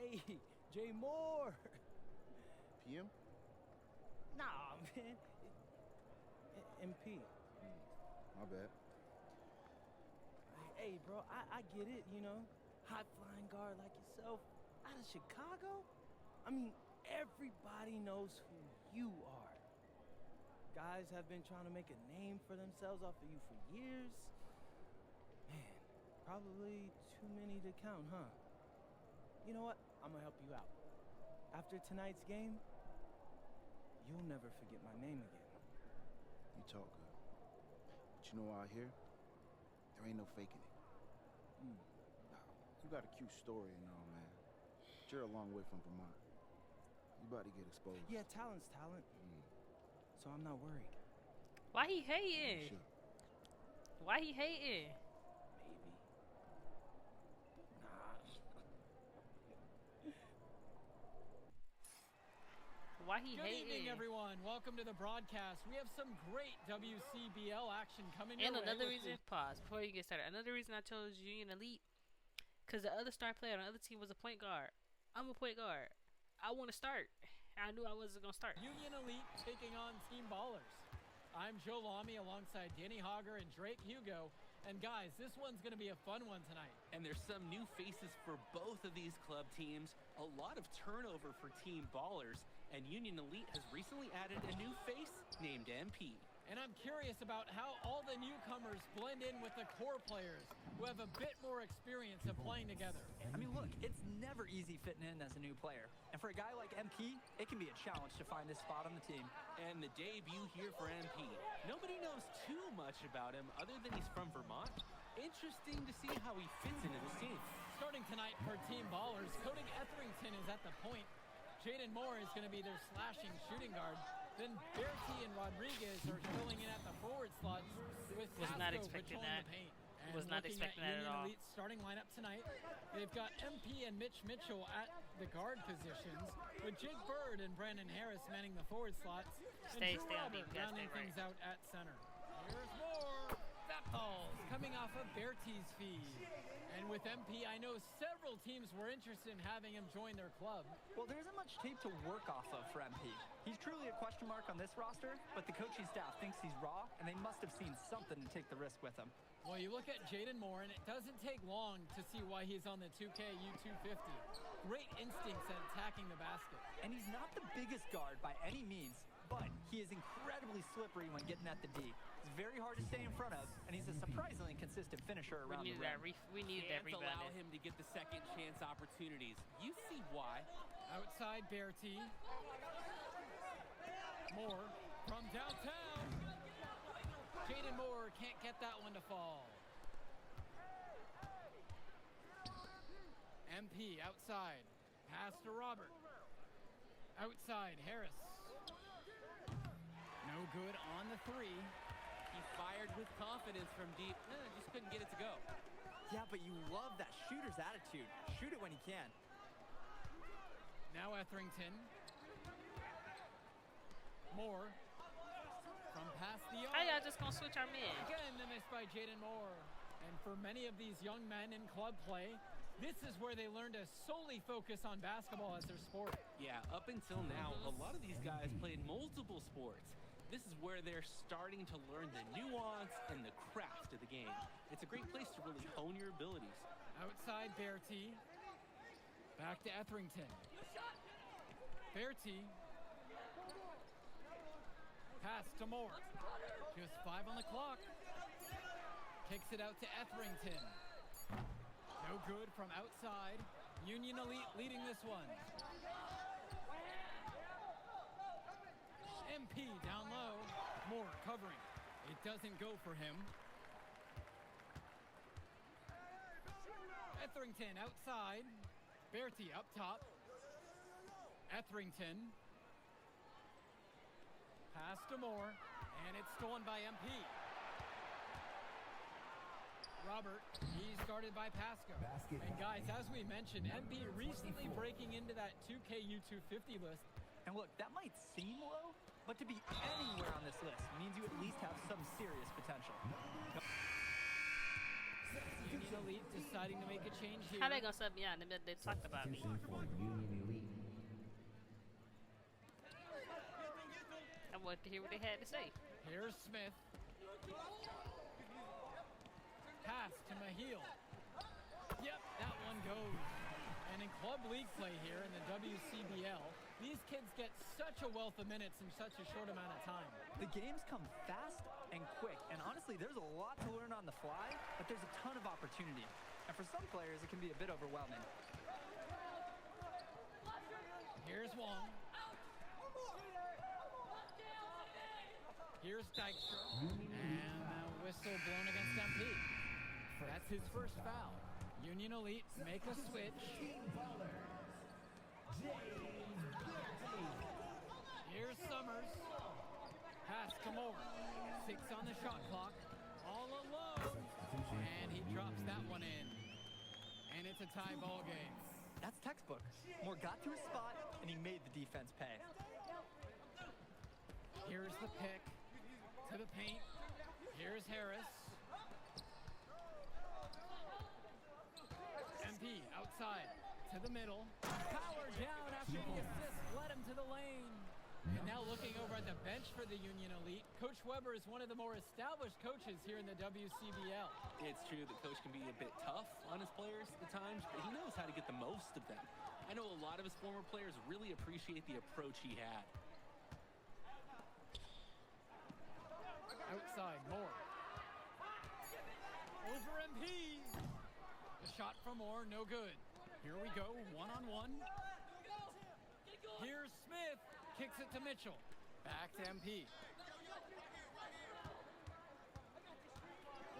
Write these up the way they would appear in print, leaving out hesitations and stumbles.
Hey, Jay Moore. PM? Nah, man. MP. My bad. Hey, bro, I get it, you know. High-flying guard like yourself out of Chicago? I mean, everybody knows who you are. Guys have been trying to make a name for themselves off of you for years. Man, probably too many to count, huh? You know what? I'm gonna help you out. After tonight's game, you'll never forget my name again. You talk good. But you know what I hear? There ain't no faking it. Nah, you got a cute story and all, man. But you're a long way from Vermont. You about to get exposed. Yeah, talent's talent. So I'm not worried. Why he hating? Sure. Why he hating? Maybe. Nah. Why he Good hating? evening, everyone. Welcome to the broadcast. We have some great WCBL action coming your And way. another reason, pause before you get started. Another reason I chose Union Elite, because the other star player on the other team was a point guard. I'm a point guard. I want to start. I knew I wasn't gonna start. Union Elite taking on Team Ballers. I'm Joe Lamy alongside Danny Hogger and Drake Hugo. And guys, this one's going to be a fun one tonight. And there's some new faces for both of these club teams. A lot of turnover for Team Ballers. And Union Elite has recently added a new face named MP. And I'm curious about how all the newcomers blend in with the core players who have a bit more experience of playing together. I mean, look, it's never easy fitting in as a new player. And for a guy like MP, it can be a challenge to find his spot on the team. And the debut here for MP. Nobody knows too much about him other than he's from Vermont. Interesting to see how he fits into this team. Starting tonight for Team Ballers, Cody Etherington is at the point. Jaden Moore is going to be their slashing shooting guard. Then Bertie and Rodriguez are filling in at the forward slots with Was not Casco expecting patrolling that. the paint. And Was not looking expecting at that at Union all. Elite's starting lineup tonight, they've got MP and Mitch Mitchell at the guard positions, with Jake Bird and Brandon Harris manning the forward slots, Stay and Drew on Robert deep, guys, rounding stay right. things out at center. Here's more. That ball's coming off of Bertie's feed. And with MP, I know several teams were interested in having him join their club. Well, there isn't much tape to work off of for MP. He's truly a question mark on this roster, but the coaching staff thinks he's raw, and they must have seen something to take the risk with him. Well, you look at Jaden Moore, and it doesn't take long to see why he's on the 2K U250. Great instincts at attacking the basket. And he's not the biggest guard by any means, but he is incredibly slippery when getting at the D. He's very hard to stay in front of, and he's a surprisingly consistent finisher We around the needed rim. that. We needed that Can't allow rebound. him to get the second chance opportunities. You see why. Outside Bertie. Moore from downtown. Jaden Moore can't get that one to fall. MP outside. Pass to Robert. Outside Harris. No good on the three. He fired with confidence from deep. Just couldn't get it to go. Yeah, but you love that shooter's attitude. Shoot it when he can. Now Etherington. Moore. From past the arc. How y'all just gonna switch our men? Again, the miss by Jaden Moore. And for many of these young men in club play, this is where they learn to solely focus on basketball as their sport. Yeah, up until now, a lot of these guys played multiple sports. This is where they're starting to learn the nuance and the craft of the game. It's a great place to really hone your abilities. Outside Bertie. Back to Etherington. Bertie. Pass to Moore. Just 5 on the clock. Kicks it out to Etherington. No good from outside. Union Elite leading this one. MP down low. Moore covering. It doesn't go for him. Etherington outside. Bertie up top. Etherington. Pass to Moore. And it's stolen by MP. Robert, he's guarded by Pasco. And guys, as we mentioned, MP recently breaking into that 2K U250 list. And look, that might seem low, but to be anywhere on this list means you at least have some serious potential. Union Elite deciding to make a change here. How they gonna sub me out? They talked about me. For Union Elite. I wanted to hear what they had to say. Here's Smith. Pass to Mahil. Yep, that one goes. And in club league play here in the WCBL, these kids get such a wealth of minutes in such a short amount of time. The games come fast and quick, and honestly, there's a lot to learn on the fly, but there's a ton of opportunity. And for some players, it can be a bit overwhelming. Here's Wong. Here's Dykstra. And a whistle blown against MP. That's his first foul. Union Elite make a switch. Here's Summers. Pass to Moore. 6 on the shot clock. All alone. And he drops that one in. And it's a tie ball game. That's textbook. Moore got to his spot, and he made the defense pay. Here's the pick. To the paint. Here's Harris. MP outside. To the middle. Power down after the assist led him to the lane. And now looking over at the bench for the Union Elite, Coach Weber is one of the more established coaches here in the WCBL. It's true that coach can be a bit tough on his players at times, but he knows how to get the most of them. I know a lot of his former players really appreciate the approach he had. Outside, Moore. Over MP. The shot from Moore, no good. Here we go, one-on-one. Here's Smith. Kicks it to Mitchell. Back to MP.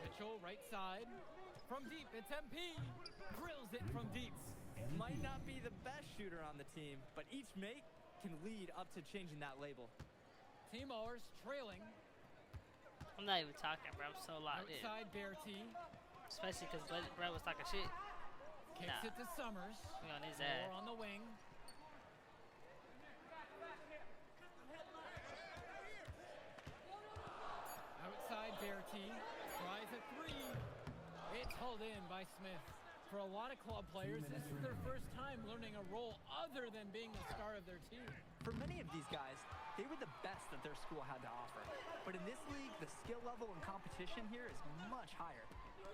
Mitchell, right side. From deep, it's MP. Drills it from deep. Might not be the best shooter on the team, but each make can lead up to changing that label. Timor's trailing. I'm not even talking, bro. I'm so locked in. Outside, Bertie. Especially because Brad was talking shit. Kicks Nah. it to Summers. We on his Moore ass. on the wing. Outside, Bertie. Tries a three. It's hauled in by Smith. For a lot of club players, this is their first time learning a role other than being the star of their team. For many of these guys, they were the best that their school had to offer. But in this league, the skill level and competition here is much higher.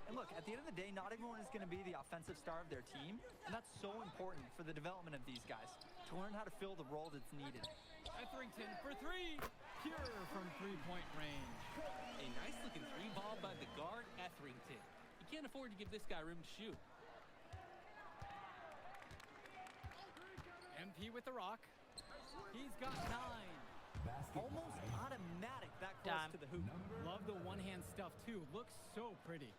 And look, at the end of the day, not everyone is going to be the offensive star of their team, and that's so important for the development of these guys, to learn how to fill the role that's needed. Etherington for three. Pure from three-point range. A nice-looking three ball by the guard, Etherington. You can't afford to give this guy room to shoot. MP with the rock. He's got 9. Almost automatic that close Dime. to the hoop. Love the one-hand stuff, too. Looks so pretty.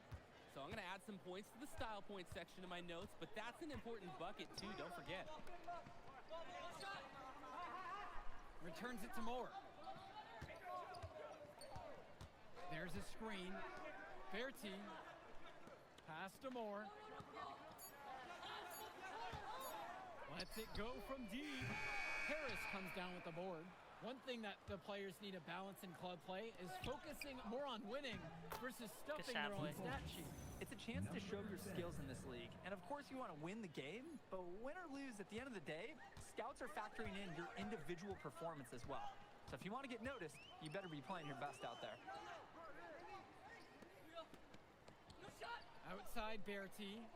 So I'm going to add some points to the style point section of my notes, but that's an important bucket, too. Don't forget. Returns it to Moore. There's a screen. Bertie. Pass to Moore. Lets it go from deep. Harris comes down with the board. One thing that the players need to balance in club play is focusing more on winning versus stuffing shot, their own boy. stat sheet. It's a chance to show your skills in this league. And of course you want to win the game, but win or lose at the end of the day, scouts are factoring in your individual performance as well. So if you want to get noticed, you better be playing your best out there. Outside Bertie.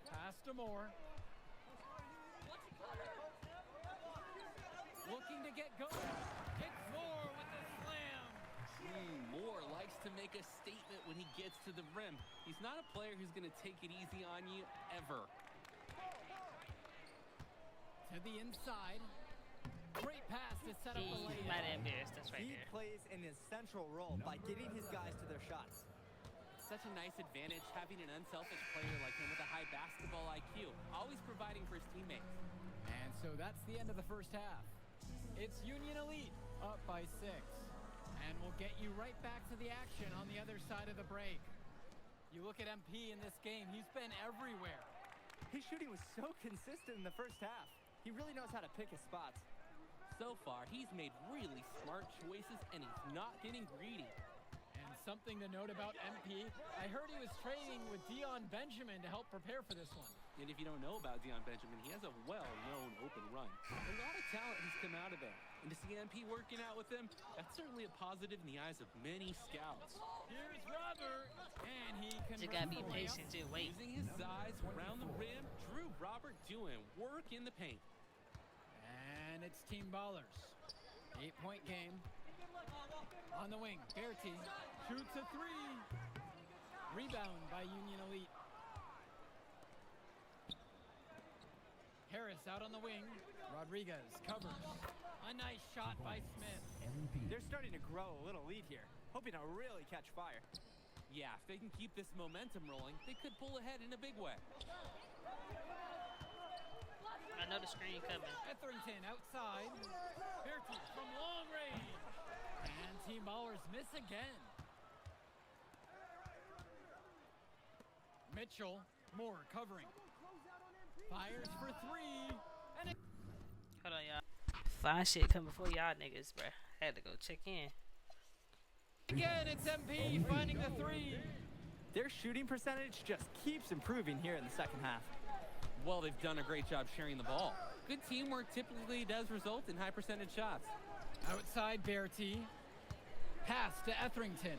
Pass to Moore. Looking to get going. It's Moore with the slam. Moore likes to make a statement when he gets to the rim. He's not a player who's going to take it easy on you, ever. To the inside. Great pass to set up the He layup. might have embarrassed us right He there. plays an essential role by getting his guys to their shots. Such a nice advantage having an unselfish player like him with a high basketball IQ, always providing for his teammates. And so that's the end of the first half. It's Union Elite up by 6. And we'll get you right back to the action on the other side of the break. You look at MP in this game, he's been everywhere. His shooting was so consistent in the first half. He really knows how to pick his spots. So far, he's made really smart choices, and he's not getting greedy. And something to note about MP? I heard he was training with Dion Benjamin to help prepare for this one. And if you don't know about Dion Benjamin, he has a well-known open run. A lot of talent has come out of there. And to see MP working out with him, that's certainly a positive in the eyes of many scouts. Here's Robert, and he can. You gotta be patient too. Wait. Using his size around the rim, Drew Robert doing work in the paint. And it's Team Ballers. 8-point game. On the wing, Berti shoots a three. Rebound by Union Elite. Harris out on the wing. Rodriguez covers. A nice shot by Smith. They're starting to grow a little lead here, hoping to really catch fire. Yeah, if they can keep this momentum rolling, they could pull ahead in a big way. I know the screen coming. Etherington outside. Berti from long range. And Team Ballers miss again. Mitchell, Moore covering. Fires for three. And it Hold on, y'all. Fine shit coming before y'all niggas, bruh. Had to go check in. again, it's MP finding the three. Their shooting percentage just keeps improving here in the second half. Well, they've done a great job sharing the ball. Good teamwork typically does result in high percentage shots. Outside Berti. Pass to Etherington.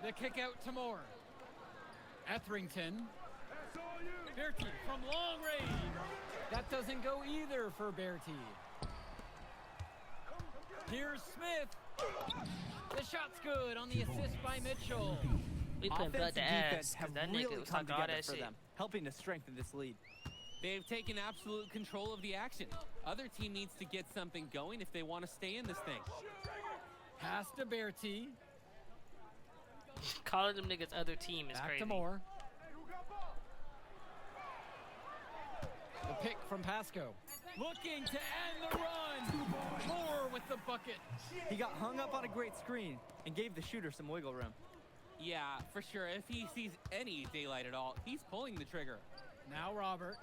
The kick out to Moore. Etherington. Berti from long range. That doesn't go either for Berti. Here's Smith. The shot's good on the assist by Mitchell. We put blood Offense to and ass defense have because that really nigga was come talking all together that for shit. them, helping to strengthen this lead. They've taken absolute control of the action. Other team needs to get something going if they want to stay in this thing. Pass to Berti. Calling them niggas other team is Back crazy. to Moore. The pick from Pasco. Looking to end the run. Moore with the bucket. He got hung up on a great screen and gave the shooter some wiggle room. Yeah, for sure. If he sees any daylight at all, he's pulling the trigger. Now Robert.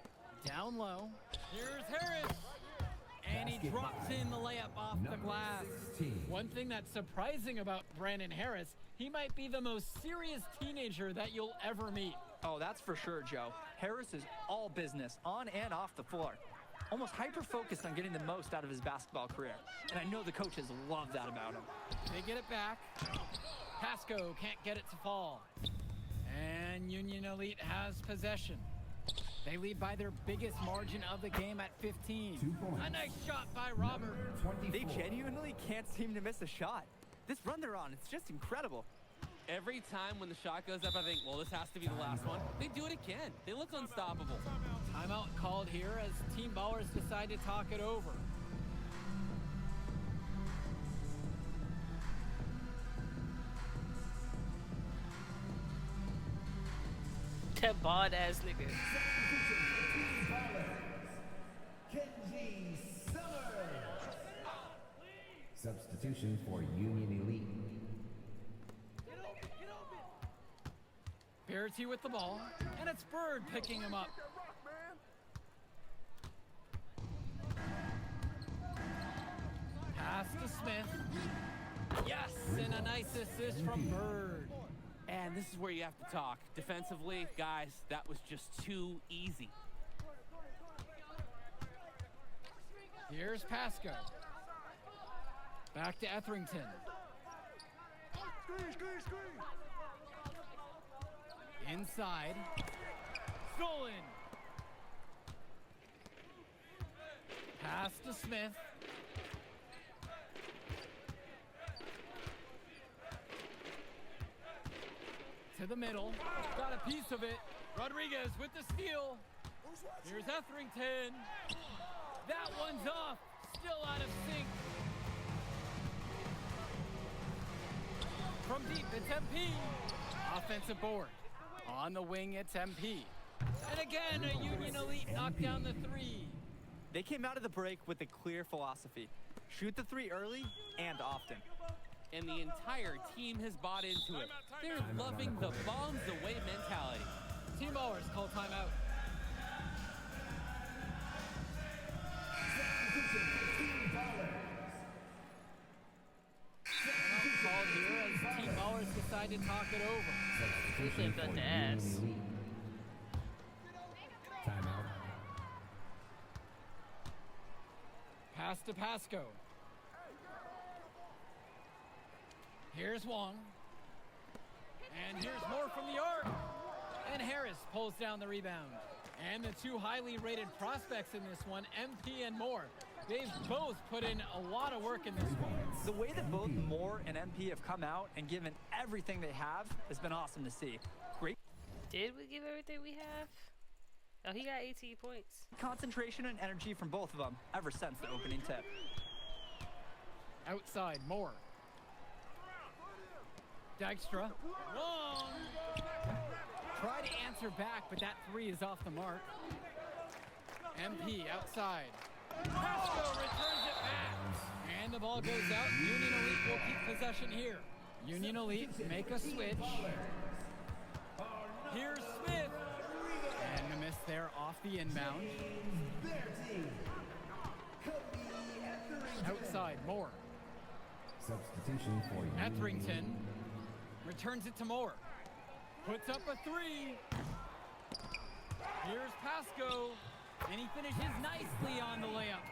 Down low. Here's Harris. And he drops in the layup off the glass. One thing that's surprising about Brandon Harris, he might be the most serious teenager that you'll ever meet. Oh, that's for sure, Joe. Harris is all business, on and off the floor. Almost hyper-focused on getting the most out of his basketball career. And I know the coaches love that about him. They get it back. Pasco can't get it to fall. And Union Elite has possession. They lead by their biggest margin of the game at 15. 2 points. A nice shot by Robert. 24. They genuinely can't seem to miss a shot. This run they're on, it's just incredible. Every time when the shot goes up, I think, well, this has to be the last one. They do it again. They look unstoppable. Timeout called here as Team Ballers decide to talk it over. That bald ass nigga. Kenji Summers. Substitution for Union Elite. Berti with the ball, and it's Bird picking him up. Pass to Smith. Yes, and a nice assist from Bird. And this is where you have to talk. Defensively, guys, that was just too easy. Here's Pasco. Back to Etherington. Inside. Stolen. Pass to Smith. To the middle. Got a piece of it. Rodriguez with the steal. Here's Etherington. That one's off. Still out of sync. From deep, it's MP. Offensive board. On the wing, it's MP. And again, a Union Elite knocked down the three. They came out of the break with a clear philosophy. Shoot the three early and often. And the entire team has bought into it. They're loving the bombs away mentality. Team Ballers call timeout. Timeout called here as Team Ballers decide tried to talk it over. We Substitution flipped for out the Union ass. Elite. Timeout. Pass to Pasco. Here's Wong. And here's more from the arc. And Harris pulls down the rebound. And the two highly rated prospects in this one, MP and Moore. They've both put in a lot of work in this one. The way that both Moore and MP have come out and given everything they have has been awesome to see. Great Did we give everything we have? Oh, he got 18 points. concentration and energy from both of them ever since the opening tip. Outside, Moore. Dykstra. Long. Try to answer back, but that three is off the mark. MP outside. Pasco returns it back. And the ball goes out. Union Elite will keep possession here. Union Elite make a switch. Here's Smith. And the miss there off the inbound. Outside, Moore. Substitution for Union Etherington Elite. returns it to Moore. Puts up a three. Here's Pasco. And he finishes nicely on the layup.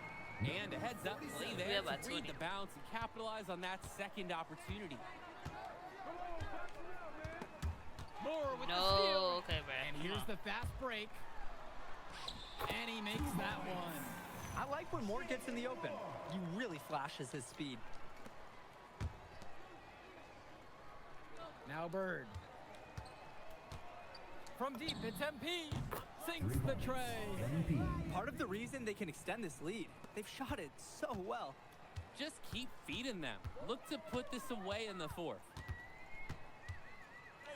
And a heads up play We there have to about read 20. the bounce and capitalize on that second opportunity. Moore with the No, steal. okay, man. And here's the fast break. And he makes that one. I like when Moore gets in the open. He really flashes his speed. Now Bird. From deep, it's MP. Sinks the tray. MP. Part of the reason they can extend this lead, they've shot it so well. Just keep feeding them. Look to put this away in the fourth.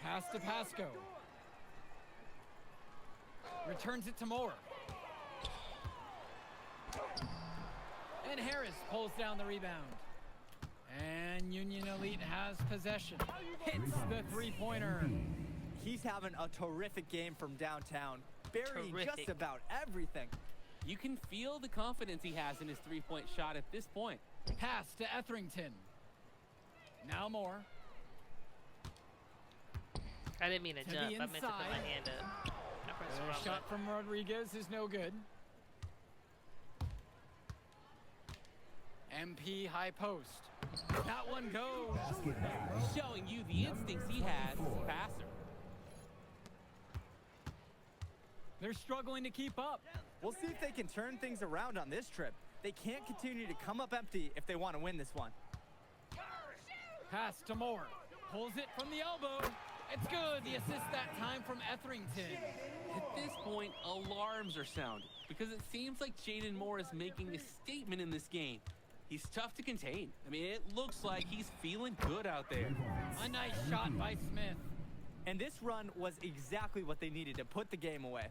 Pass to Pasco. Returns it to Moore. And Harris pulls down the rebound. And Union Elite has possession. Hits the three-pointer. He's having a terrific game from downtown, burying just Terrific. about everything. You can feel the confidence he has in his three-point shot at this point. Pass to Etherington. Now Moore. I didn't mean to To jump. the I meant to put my inside. hand up. I pressed the The wrong shot button. from Rodriguez is no good. MP high post. That one goes. Showing you the instincts he has as a passer. They're struggling to keep up. We'll see if they can turn things around on this trip. They can't continue to come up empty if they want to win this one. Pass to Moore. Pulls it from the elbow. It's good. The assist that time from Etherington. At this point, alarms are sounding because it seems like Jaden Moore is making a statement in this game. He's tough to contain. I mean, it looks like he's feeling good out there. A nice shot by Smith. And this run was exactly what they needed to put the game away.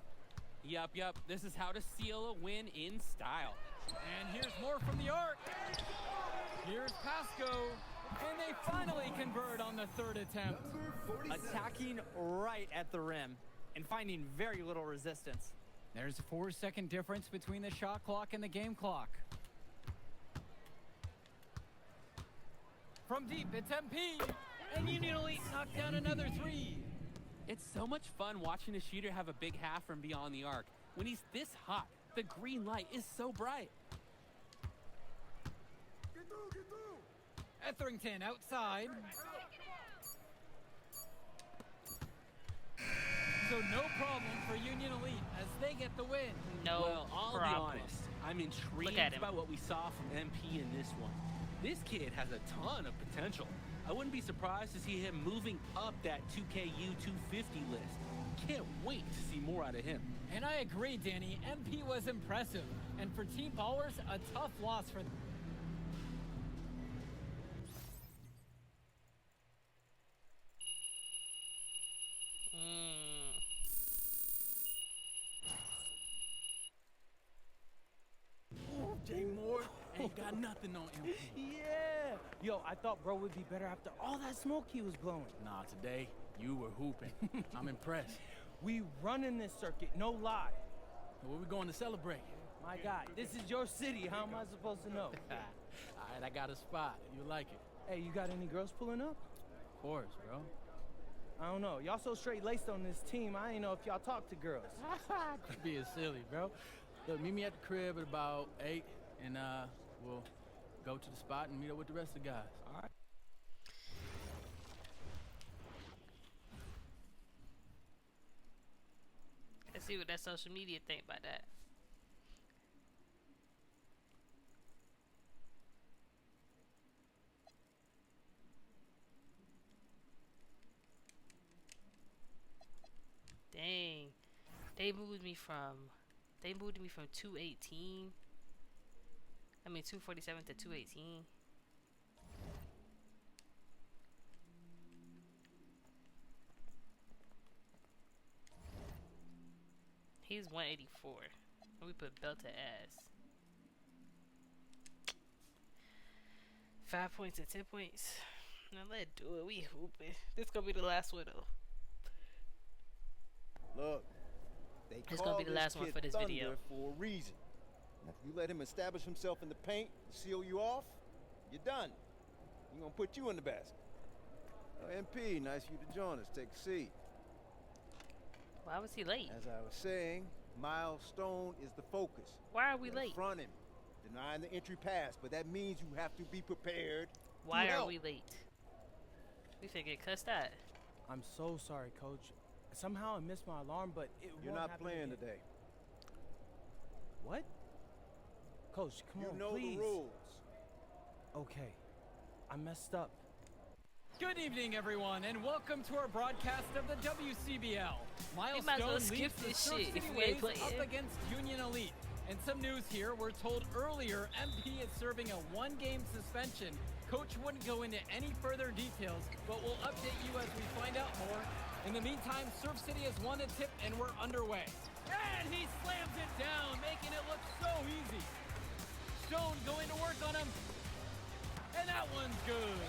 Yup. This is how to seal a win in style. And here's more from the arc. Here's Pasco. And they finally convert on the third attempt. Attacking right at the rim and finding very little resistance. There's a 4-second difference between the shot clock and the game clock. From deep, it's MP. And Union Elite knocked down another three. It's so much fun watching a shooter have a big half from beyond the arc. When he's this hot, the green light is so bright. Etherington outside. So no problem for Union Elite as they get the win. No Well, I'll problem. be honest. I'm intrigued at him. by what we saw from MP in this one. This kid has a ton of potential. I wouldn't be surprised to see him moving up that 2KU 250 list. Can't wait to see more out of him. And I agree, Danny. MP was impressive. And for Team Ballers, a tough loss for them. Jay Moore. Ain't got nothing on MP. Yeah. Yo, I thought bro would be better after all that smoke he was blowing. Nah, today, you were hooping. I'm impressed. We running this circuit, no lie. Where we going to celebrate? My God, this is your city. How am I supposed to know? All right, I got a spot. You like it? Hey, you got any girls pulling up? Of course, bro. I don't know. Y'all so straight-laced on this team, I ain't know if y'all talk to girls. Quit being silly, bro. Look, meet me at the crib at about 8, and we'll go to the spot and meet up with the rest of the guys. All right. Let's see what that social media think about that. Dang. They moved me from 218. I mean 247 to 218. He's 184. And we put belt to ass. 5 points and 10 points. Now let's do it. We hooping. This gonna be the last one though. Look, they It's call gonna be the this last one kid for this Thunder video. for a reason. Now, if you let him establish himself in the paint and seal you off, you're done. He's gonna put you in the basket. MP, nice of you to join us. Take a seat. Why was he late? As I was saying, Miles Stone is the focus. Why are we late? Confront him, denying the entry pass, but that means you have to be prepared. Why to are help. we late? We finna get cussed out. I'm so sorry, Coach. Somehow I missed my alarm, but it You're won't not happen playing again. today. What? Coach, come You on, know please. the rules. Okay, I messed up. Good evening, everyone, and welcome to our broadcast of the WCBL. You might as well Milestone skip leads the this Surf shit City if you ain't Waves playing. up against Union Elite. And some news here, we're told earlier MP is serving a 1-game suspension. Coach wouldn't go into any further details, but we'll update you as we find out more. In the meantime, Surf City has won a tip and we're underway. And he slams it down, making it look so easy. Stone going to work on him. And that one's good.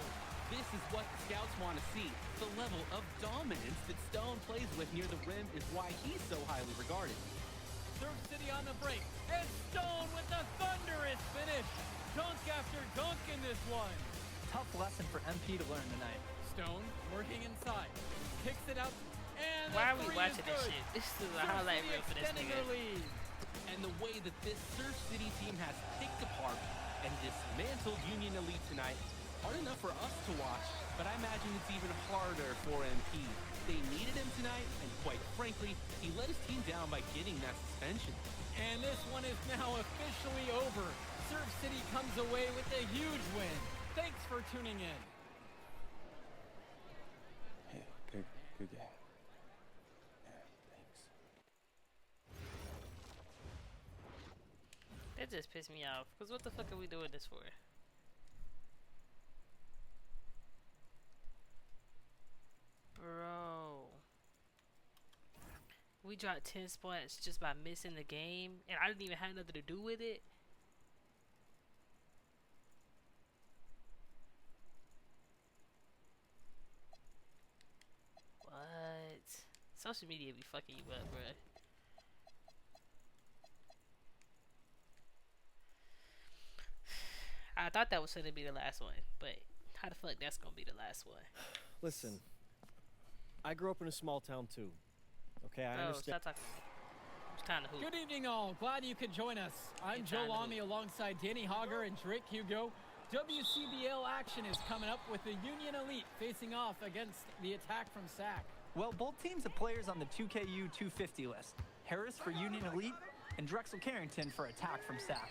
This is what the scouts want to see. The level of dominance that Stone plays with near the rim is why he's so highly regarded. Surf City on the break. And Stone with the thunderous finish. Dunk after dunk in this one. Tough lesson for MP to learn tonight. Stone working inside. Kicks it out. And Why the are we three watching is this good. shit? This is a Surf highlight City reel for this extending nigga. their lead. And the way that this Surf City team has picked apart and dismantled Union Elite tonight, hard enough for us to watch, but I imagine it's even harder for MP. They needed him tonight, and quite frankly, he let his team down by getting that suspension. And this one is now officially over. Surf City comes away with a huge win. Thanks for tuning in. Yeah, good game. Yeah, thanks. That just pissed me off. Cause what the fuck are we doing this for? Bro. We dropped 10 spots just by missing the game. And I didn't even have nothing to do with it. What? Social media be fucking you up, bruh. I thought that was gonna be the last one, but how the fuck that's gonna be the last one? Listen, I grew up in a small town too. Okay, I Bro, understand. stop talking to me. It's time to hoop. Good evening, all. Glad you could join us. I'm It's Joe time to Lamy alongside Danny Hogger and Drake Hugo. WCBL action is coming up with the Union Elite facing off against the attack from SAC. Well, both teams have players on the 2KU 250 list. Harris for Union Elite and Drexel Carrington for attack from SAC.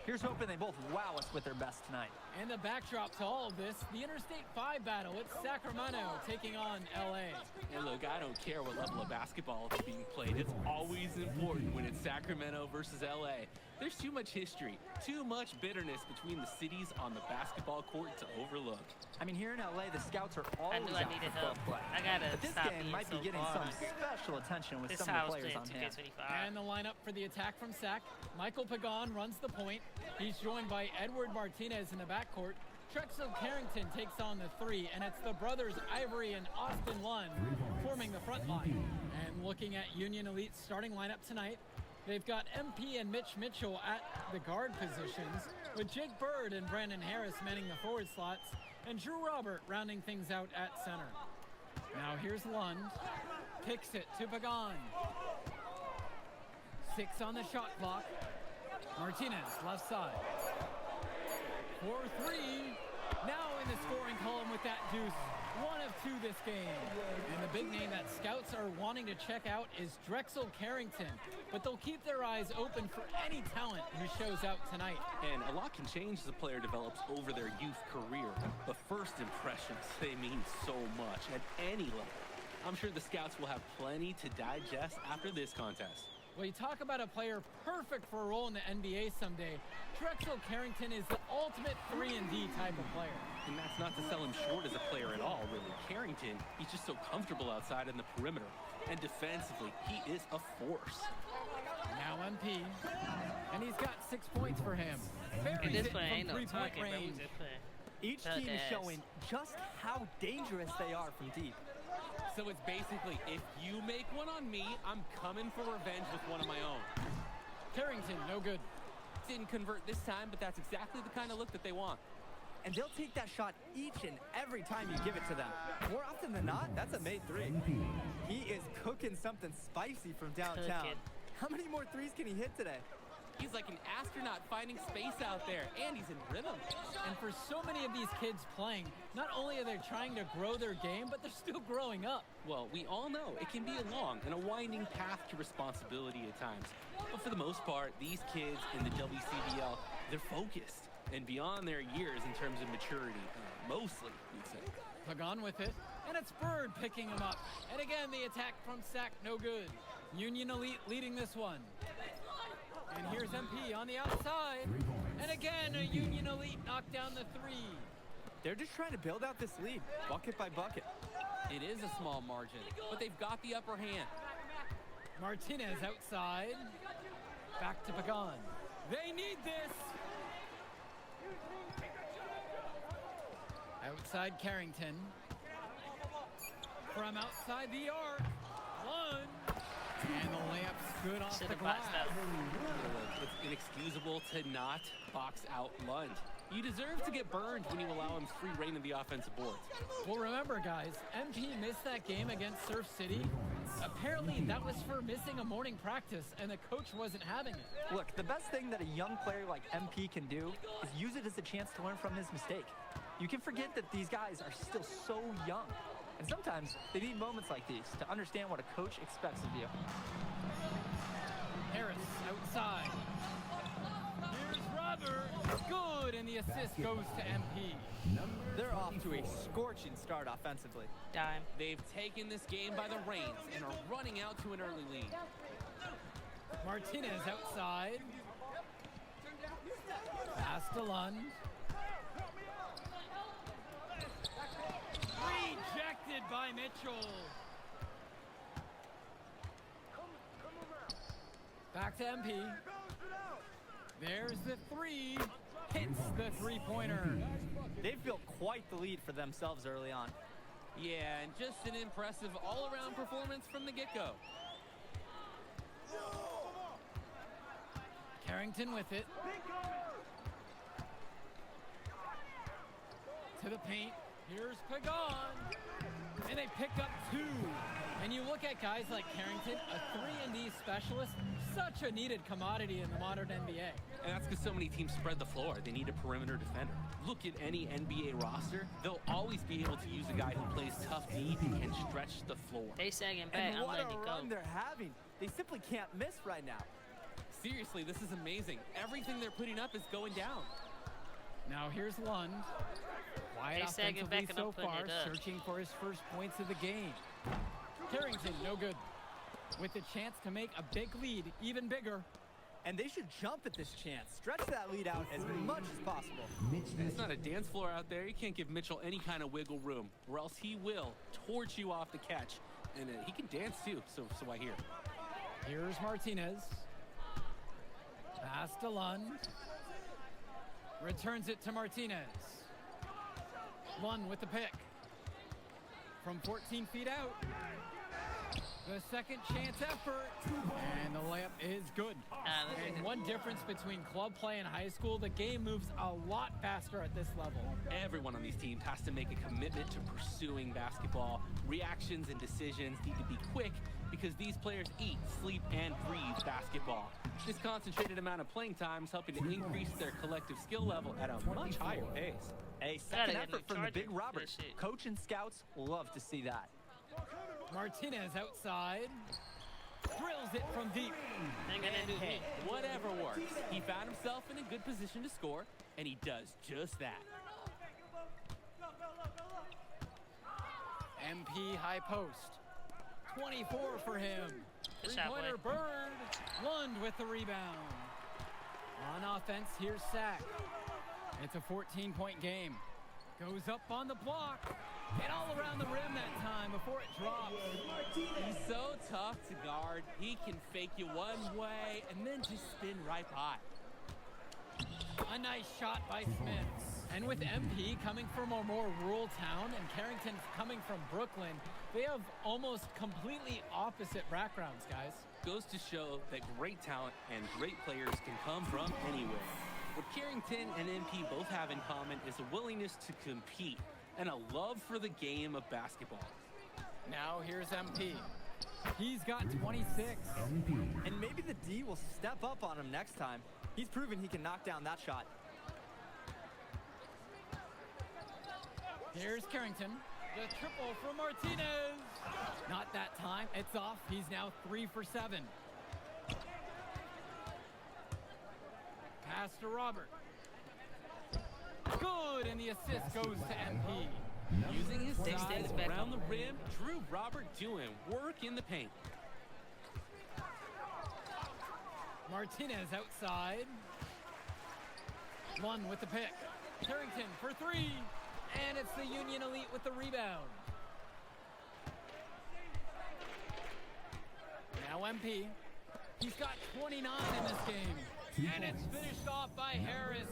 Here's hoping they both wow us with their best tonight. And the backdrop to all of this, the Interstate 5 battle. It's Sacramento taking on LA. And look, I don't care what level of basketball is being played. It's always important when it's Sacramento versus LA. There's too much history, too much bitterness between the cities on the basketball court to overlook. I mean, here in LA, the scouts are always knew I out needed for help. club play. I gotta But this stop game being might be so getting far. some special attention with This some is how I of the was players playing on hand. 2K25. And the lineup for the attack from SAC. Michael Pagan runs the point. He's joined by Edward Martinez in the backcourt. Drexel Carrington takes on the three, and it's the brothers Ivory and Austin Lund forming the front line. And looking at Union Elite's starting lineup tonight, they've got MP and Mitch Mitchell at the guard positions, with Jake Bird and Brandon Harris manning the forward slots, and Drew Robert rounding things out at center. Now here's Lund. Kicks it to Pagan. 6 on the shot clock. Martinez, left side. 4-3. Now in the scoring column with that deuce. 1 of 2 this game. And the big name that scouts are wanting to check out is Drexel Carrington. But they'll keep their eyes open for any talent who shows out tonight. And a lot can change as a player develops over their youth career. But first impressions, they mean so much at any level. I'm sure the scouts will have plenty to digest after this contest. Well, you talk about a player perfect for a role in the NBA someday. Drexel Carrington is the ultimate 3-and-D type of player. And that's not to sell him short as a player at all, really. Carrington, he's just so comfortable outside in the perimeter. And defensively, he is a force. Now MP. And he's got 6 points for him. And this one From ain't no 3-point talking, bro. We range. just playing. Each team is showing just how dangerous they are from deep. So it's basically, if you make one on me, I'm coming for revenge with one of my own. Carrington, no good. Didn't convert this time, but that's exactly the kind of look that they want. And they'll take that shot each and every time you give it to them. More often than not, that's a made 3. He is cooking something spicy from downtown. Cooking. How many more threes can he hit today? He's like an astronaut finding space out there, and he's in rhythm. And for so many of these kids playing, not only are they trying to grow their game, but they're still growing up. Well, we all know it can be a long and a winding path to responsibility at times. But for the most part, these kids in the WCBL, they're focused and beyond their years in terms of maturity. Mostly, you'd say. Pagan with it, and it's Bird picking him up. And again, the attack from Sack, no good. Union Elite leading this one. And here's MP on the outside. And again, a Union Elite knocked down the 3. They're just trying to build out this lead, bucket by bucket. It is a small margin, but they've got the upper hand. Martinez outside. Back to Pagan. They need this. Outside Carrington. From outside the arc. 1. And the layup's good off the Should've glass. boxed out. It's inexcusable to not box out Lund. You deserve to get burned when you allow him free reign of the offensive boards. Well, remember, guys, MP missed that game against Surf City. Apparently, that was for missing a morning practice, and the coach wasn't having it. Look, the best thing that a young player like MP can do is use it as a chance to learn from his mistake. You can forget that these guys are still so young. And sometimes they need moments like these to understand what a coach expects of you. Harris outside. Here's Robert. Good, and the assist goes to MP. They're off to a scorching start offensively. Dime. They've taken this game by the reins and are running out to an early lead. Martinez outside. Pass to Lund. Rejected by Mitchell. Back to MP. There's the 3. Hits the 3-pointer. They've built quite the lead for themselves early on. Yeah, and just an impressive all-around performance from the get-go. Carrington with it. To the paint. Here's Pagan. And they pick up 2. And you look at guys like Carrington, a 3-and-D specialist, such a needed commodity in the modern NBA. And that's because so many teams spread the floor. They need a perimeter defender. Look at any NBA roster. They'll always be able to use a guy who plays tough D and can stretch the floor. They sagging back. And I'm what letting a it go. run they're having. They simply can't miss right now. Seriously, this is amazing. Everything they're putting up is going down. Now here's Lund. Quiet They sagging offensively back and so I'm putting far, it up. searching for his first points of the game. Carrington, no good. With the chance to make a big lead even bigger. And they should jump at this chance. Stretch that lead out as much as possible. It's not a dance floor out there. You can't give Mitchell any kind of wiggle room, or else he will torch you off the catch. And he can dance too, so I hear. Here's Martinez. Pass to Lund. Returns it to Martinez. Lund with the pick. From 14 feet out. The second chance effort, and the layup is good. And one difference between club play and high school, the game moves a lot faster at this level. Everyone on these teams has to make a commitment to pursuing basketball. Reactions and decisions need to be quick because these players eat, sleep, and breathe basketball. This concentrated amount of playing time is helping to increase their collective skill level at a much higher pace. A second effort from the big Robert. Coach and scouts love to see that. Martinez outside. Drills it from deep. Hey, whatever works. He found himself in a good position to score, and he does just that. MP high post. 24 for him. Three-pointer burned. Lund with the rebound. On offense, here's Sack. It's a 14-point game. Goes up on the block. And all around the rim that time before it drops. He's so tough to guard. He can fake you one way and then just spin right by. A nice shot by Smith. And with MP coming from a more rural town and Carrington coming from Brooklyn, they have almost completely opposite backgrounds, guys. Goes to show that great talent and great players can come from anywhere. What Carrington and MP both have in common is a willingness to compete and a love for the game of basketball. Now here's MP. He's got 26. And maybe the D will step up on him next time. He's proven he can knock down that shot. Here's Carrington. The triple from Martinez. Not that time. It's off. He's now 3 for 7. Pass to Robert. Good, and the assist goes to MP. Using his size around the rim, Drew Robert doing work in the paint. Martinez outside. One with the pick. Carrington for 3. And it's the Union Elite with the rebound. Now MP. He's got 29 in this game. And it's finished off by Harris.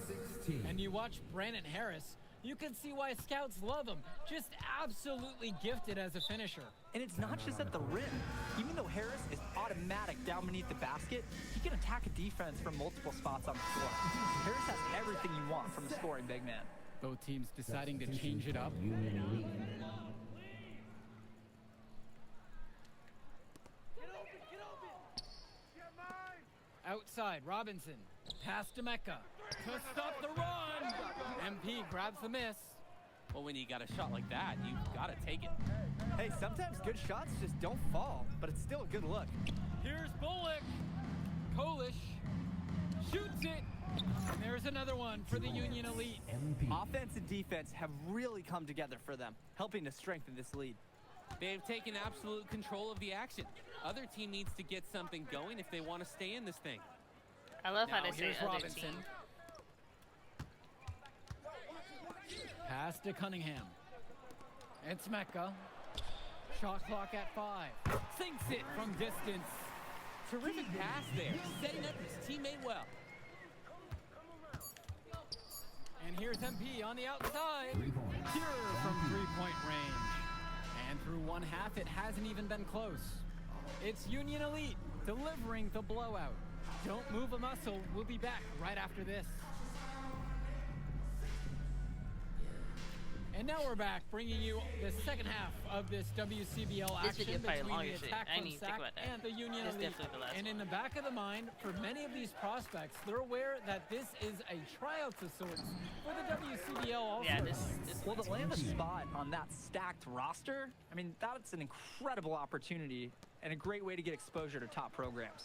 And you watch Brandon Harris, you can see why scouts love him. Just absolutely gifted as a finisher. And it's not just at the rim. Even though Harris is automatic down beneath the basket, he can attack a defense from multiple spots on the floor. Harris has everything you want from a scoring big man. Both teams deciding to change it up. Outside, Robinson. Pass to Mecca. To stop the run. MP grabs the miss. Well, when you got a shot like that, you got to take it. Hey, sometimes good shots just don't fall, but it's still a good look. Here's Bullock. Kolish shoots it. And there's another one for the Union Elite. Offense and defense have really come together for them, helping to strengthen this lead. They've taken absolute control of the action. Other team needs to get something going if they want to stay in this thing. I love how Now they say here's other Robinson. team. Pass to Cunningham. It's Mecca. Shot clock at 5. Sinks it from distance. Terrific pass there, setting up his teammate well. And here's MP on the outside. Pure from three-point range. And through one half, it hasn't even been close. It's Union Elite delivering the blowout. Don't move a muscle. We'll be back right after this. And now we're back, bringing you the second half of this WCBL This video action probably between longer the shit. attack I from didn't even SAC think about that. and the Union It's Elite. definitely the last And one. in the back of the mind, for many of these prospects, they're aware that this is a tryout of sorts for the WCBL also. Yeah, this Well, to land a spot on that stacked roster, I mean, that's an incredible opportunity and a great way to get exposure to top programs.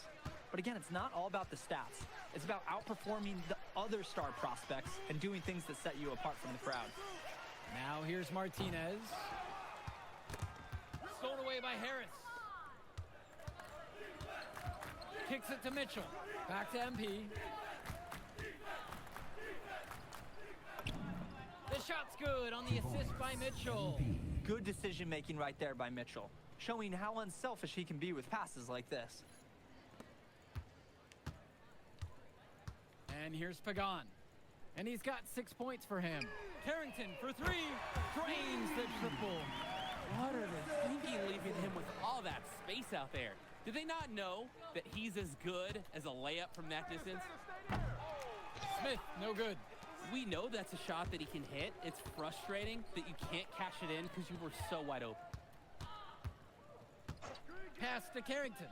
But again, it's not all about the stats. It's about outperforming the other star prospects and doing things that set you apart from the crowd. Now here's Martinez. Stolen away by Harris. Kicks it to Mitchell. Back to MP. The shot's good on the assist by Mitchell. Good decision making right there by Mitchell, showing how unselfish he can be with passes like this. And here's Pagan. And he's got 6 points for him. Carrington for 3. Drains the triple. What are they thinking leaving him with all that space out there? Do they not know that he's as good as a layup from that distance? Smith, no good. We know that's a shot that he can hit. It's frustrating that you can't cash it in because you were so wide open. Pass to Carrington.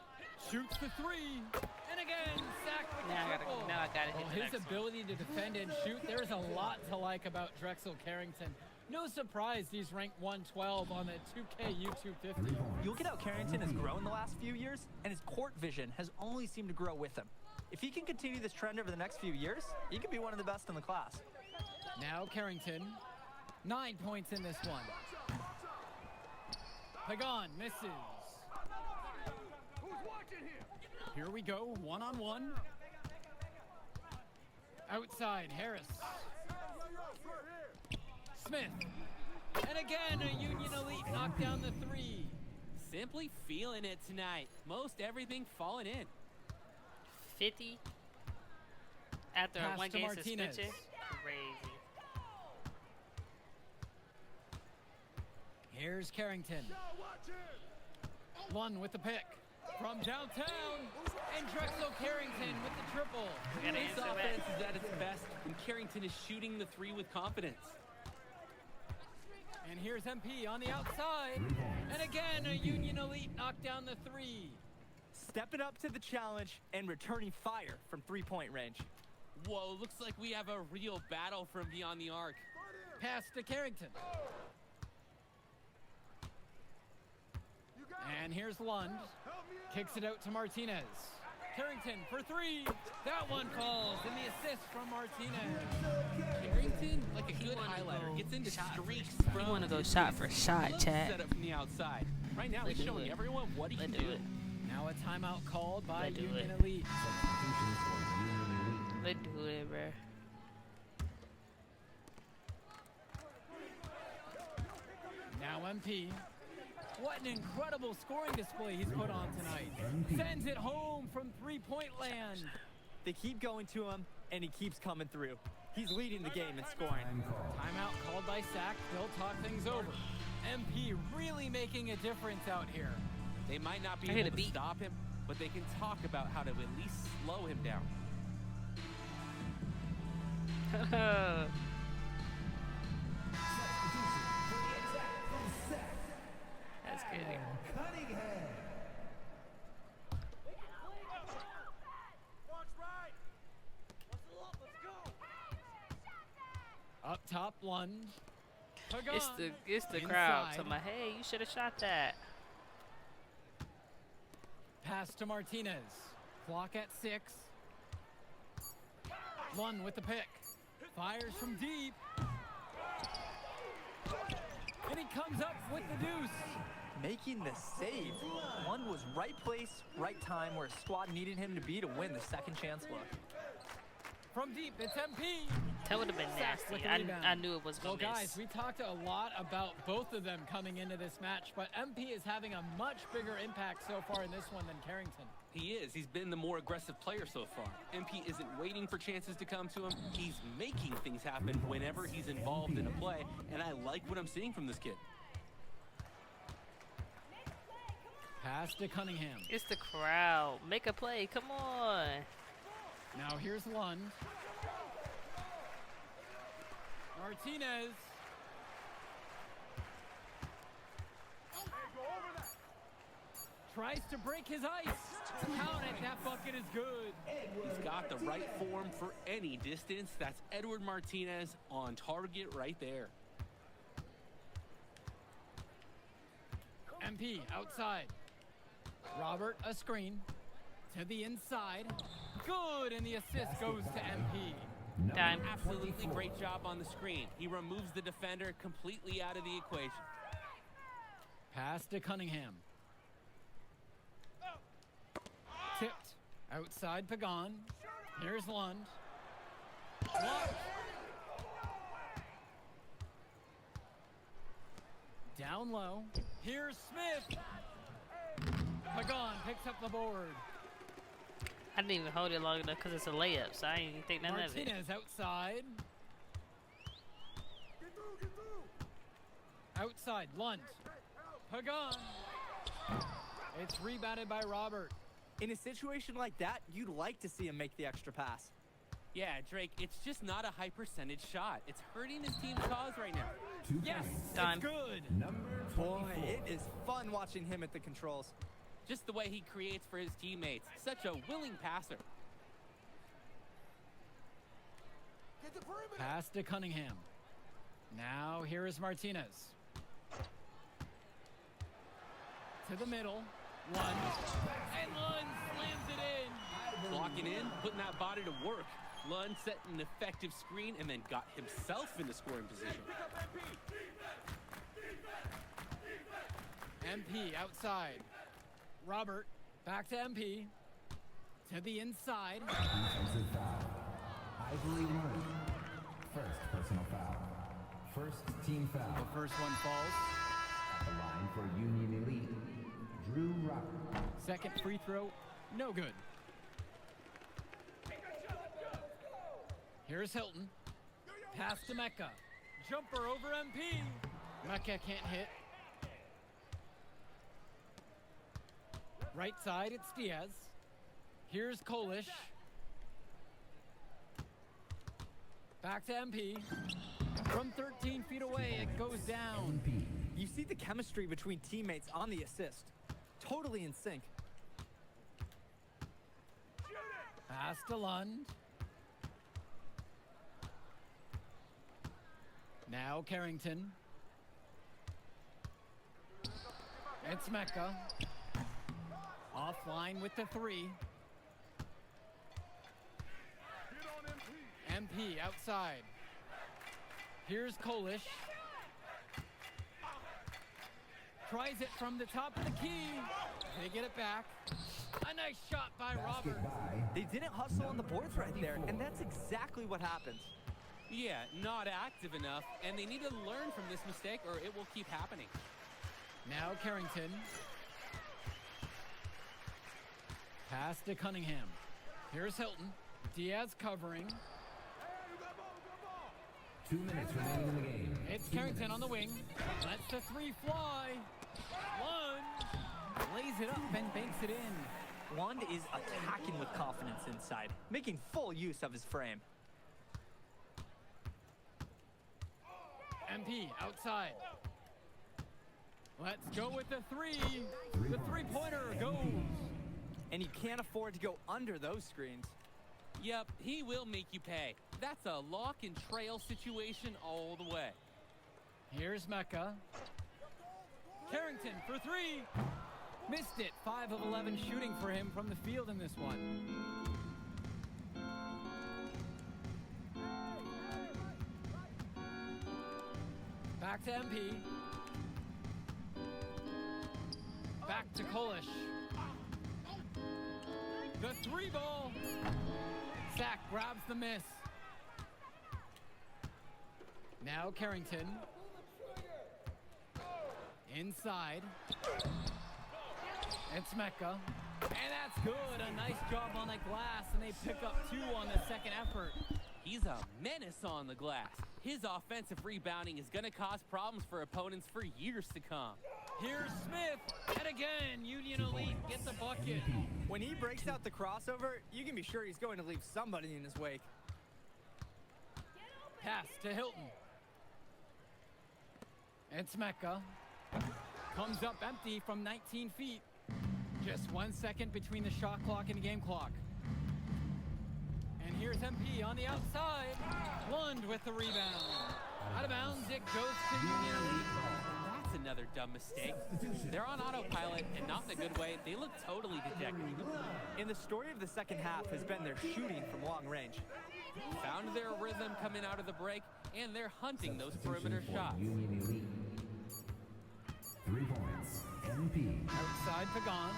Shoots the three. And again, sacked with the triple. Now I gotta hit the His next ability to defend and shoot, there's a lot to like about Drexel Carrington. No surprise he's ranked 112 on the 2K YouTube 50. You look at how Carrington has grown the last few years, and his court vision has only seemed to grow with him. If he can continue this trend over the next few years, he could be one of the best in the class. Now Carrington, 9 points in this one. Pagan misses. Here we go, one-on-one. Outside, Harris. Smith. And again, a Union Elite knocked down the three. Simply feeling it tonight. Most everything falling in. 50 after Pass a 1 to game Martinez. suspension. Crazy. Here's Carrington. One with the pick. From downtown, and Drexel Carrington with the triple. This offense is at its best when Carrington is shooting the three with confidence. And here's MP on the outside. And again, a Union Elite knocked down the three. Stepping up to the challenge and returning fire from three-point range. Whoa, looks like we have a real battle from beyond the arc. Pass to Carrington. And here's Lund. Kicks it out to Martinez. Carrington for three. That one falls, and the assist from Martinez. Carrington, like a good highlighter, gets into streaks from... You want to go shot for shot, Chad. Set up from the outside. Right now, he's showing everyone what he can do. Now a timeout called by Let's do Union it. Elite. Let's do it, bro. Now MP. What an incredible scoring display he's put on tonight. Sends it home from three-point land. They keep going to him, and he keeps coming through. He's leading the game in scoring. Timeout called by Sack. They'll talk things over. MP really making a difference out here. They might not be I hit able a to beat. stop him, but they can talk about how to at least slow him down. That's good. Up top, lunge. Pagan. It's the crowd. Inside. So my hey, you should have shot that. Pass to Martinez. Clock at 6. Lund with the pick. Fires from deep. And he comes up with the deuce. Making the save. One was right place, right time, where his squad needed him to be to win the second chance look. From deep, it's MP. That would have been Sack with nasty. the rebound. I knew it was Well, going to guys, miss. we talked a lot about both of them coming into this match, but MP is having a much bigger impact so far in this one than Carrington. He is. He's been the more aggressive player so far. MP isn't waiting for chances to come to him. He's making things happen whenever he's involved in a play, and I like what I'm seeing from this kid. Pass to Cunningham. It's the crowd. Make a play. Come on. Now here's Lund. Martinez. Tries to break his ice. Count it. That bucket is good. He's got the right form for any distance. That's Edward Martinez on target right there. MP outside. Robert, a screen. To the inside. Good, and the assist goes to MP. Time. Absolutely great job on the screen. He removes the defender completely out of the equation. Pass to Cunningham. Tipped. Outside Pagan. Here's Lund. Blocked. Down low. Here's Smith. Pagan picks up the board. I didn't even hold it long enough because it's a layup, so I didn't even think none of it. Martinez outside. Outside, Lund. Pagan. It's rebounded by Robert. In a situation like that, you'd like to see him make the extra pass. Yeah, Drake, it's just not a high percentage shot. It's hurting his team's cause right now. 2 Yes, points. Done. it's good. Number Boy, 24. it is fun watching him at the controls. Just the way he creates for his teammates. Such a willing passer. Pass to Cunningham. Now here is Martinez. To the middle. One. And Lund slams it in. Blocking in, putting that body to work. Lund set an effective screen and then got himself into scoring position. MP outside. Robert back to MP. To the inside. Defensive foul. Ivory Lund. First personal foul. First team foul. The first one falls. At the line for Union Elite, Drew Robert. Second free throw, no good. Here's Hilton. Pass to Mecca. Jumper over MP. Mecca can't hit. Right side, it's Diaz. Here's Kolish. Back to MP. From 13 feet away, it goes down. MP. You see the chemistry between teammates on the assist. Totally in sync. Pass to Lund. Now Carrington. It's Mecca. Offline with the three. MP outside. Here's Kolish. Tries it from the top of the key. They get it back. A nice shot by Robert. They didn't hustle on the boards right there, and that's exactly what happens. Yeah, not active enough, and they need to learn from this mistake or it will keep happening. Now Carrington. Pass to Cunningham. Here's Hilton. Diaz covering. 2 minutes remaining in the game. It's Carrington on the wing. Lets the three fly. Lund lays it up and banks it in. Lund is attacking with confidence inside, making full use of his frame. MP outside. Let's go with the three. The three-pointer goes. And you can't afford to go under those screens. Yep, he will make you pay. That's a lock and trail situation all the way. Here's Mecca. Carrington for three. Missed it. 5 of 11 shooting for him from the field in this one. Back to MP. Back to Kolish. The three ball. Zach grabs the miss. Now Carrington. Inside. It's Mecca. And that's good. A nice job on the glass, and they pick up 2 on the second effort. He's a menace on the glass. His offensive rebounding is going to cause problems for opponents for years to come. Here's Smith, and again, Union Elite gets a bucket. When he breaks out the crossover, you can be sure he's going to leave somebody in his wake. Pass to Hilton. It's Mecca. Comes up empty from 19 feet. Just 1 second between the shot clock and the game clock. And here's MP on the outside. Lund with the rebound. Out of bounds, it goes to Union Elite. That's another dumb mistake. They're on autopilot and not in a good way. They look totally dejected. And the story of the second half has been their shooting from long range. Found their rhythm coming out of the break, and they're hunting those perimeter shots. Union Elite. 3 points. MP. Outside Pagan.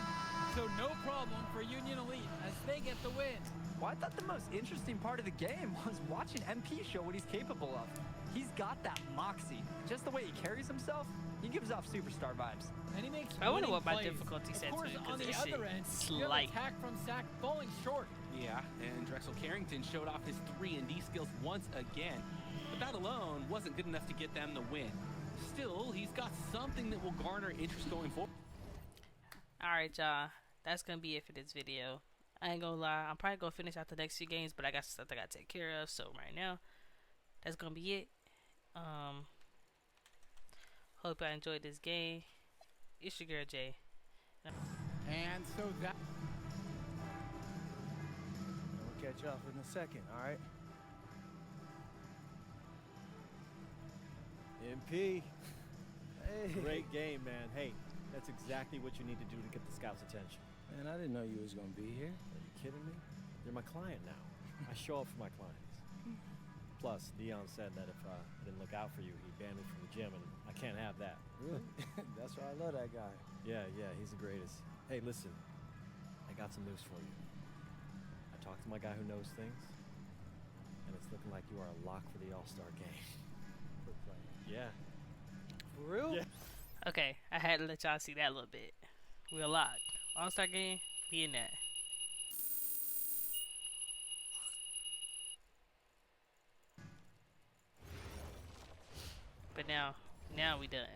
So no problem for Union Elite as they get the win. Well, I thought the most interesting part of the game was watching MP show what he's capable of. He's got that moxie. Just the way he carries himself, he gives off superstar vibes. And he makes I wonder winning what my plays. difficulty Of set's course, been, 'cause on the this other shit end, is you have slight. attack from Sack falling short. Yeah, and Drexel Carrington showed off his 3-and-D skills once again. But that alone wasn't good enough to get them the win. Still, he's got something that will garner interest going forward. Alright, y'all. That's gonna be it for this video. I ain't gonna lie, I'm probably gonna finish out the next few games, but I got stuff I gotta take care of. So right now, that's gonna be it. Hope I enjoyed this game. It's your girl Jay. And so that. We'll catch up in a second, all right? MP. Hey. Great game, man. Hey, that's exactly what you need to do to get the scouts' attention. Man, I didn't know you was gonna be here. Are you kidding me? You're my client now. I show up for my clients. Plus, Dion said that if I didn't look out for you, he'd ban me from the gym, and I can't have that. Really? That's why I love that guy. Yeah, he's the greatest. Hey, listen, I got some news for you. I talked to my guy who knows things, and it's looking like you are a lock for the All-Star game. Yeah. For real? Yeah. Okay, I had to let y'all see that a little bit. We're locked. All-Star game, be in that. But now we done.